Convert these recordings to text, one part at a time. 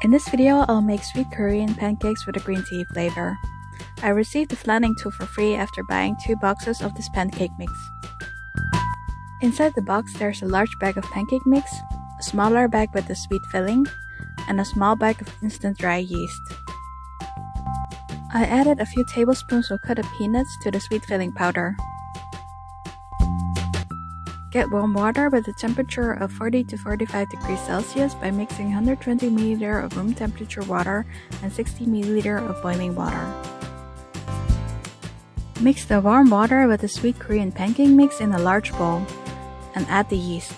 In this video, I'll make sweet Korean pancakes with a green tea flavor. I received the flattening tool for free after buying 2 boxes of this pancake mix. Inside the box there's a large bag of pancake mix, a smaller bag with the sweet filling, and a small bag of instant dry yeast. I added a few tablespoons of cut peanuts to the sweet filling powder. Get warm water with a temperature of 40 to 45 degrees Celsius by mixing 120 ml of room temperature water and 60 ml of boiling water. Mix the warm water with the sweet Korean pancake mix in a large bowl and add the yeast.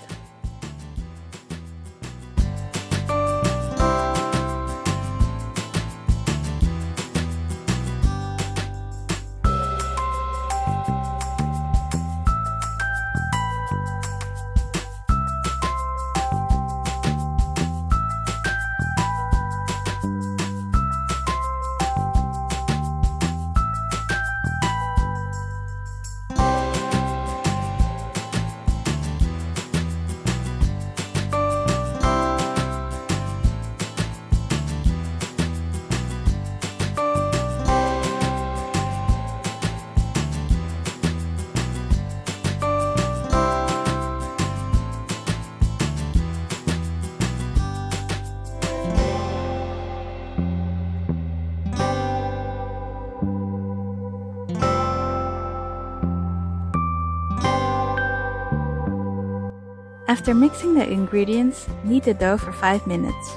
After mixing the ingredients, knead the dough for 5 minutes.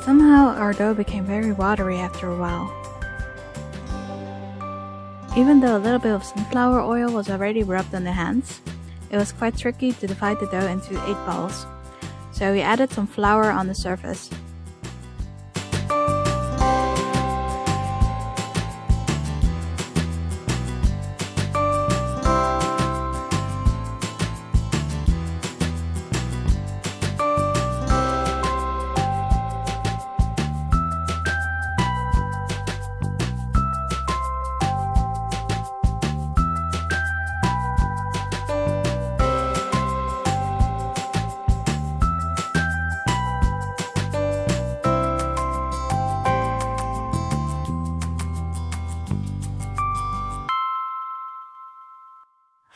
Somehow our dough became very watery after a while. Even though a little bit of sunflower oil was already rubbed on the hands, it was quite tricky to divide the dough into 8 balls, so we added some flour on the surface.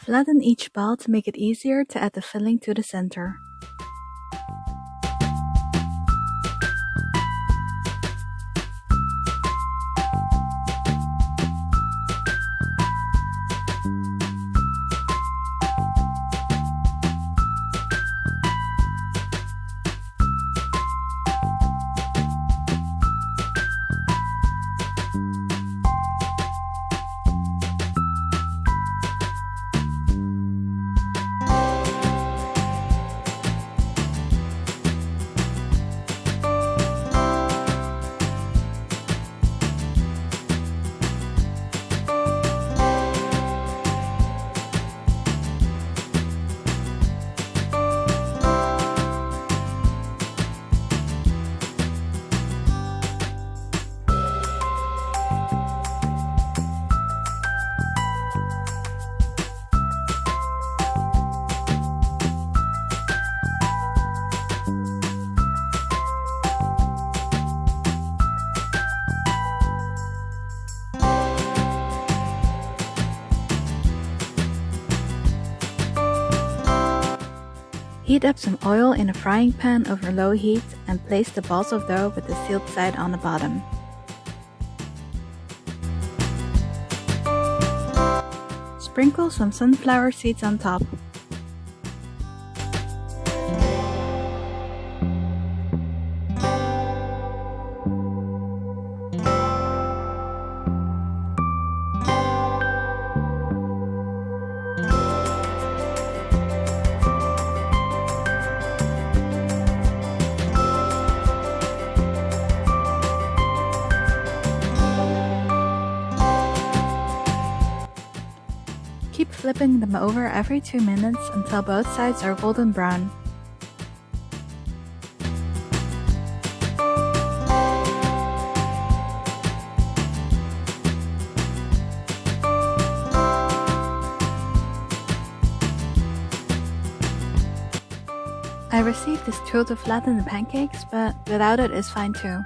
Flatten each ball to make it easier to add the filling to the center. Heat up some oil in a frying pan over low heat and place the balls of dough with the sealed side on the bottom. Sprinkle some sunflower seeds on top. Keep flipping them over every 2 minutes until both sides are golden brown. I received this tool to flatten the pancakes, but without it is fine too.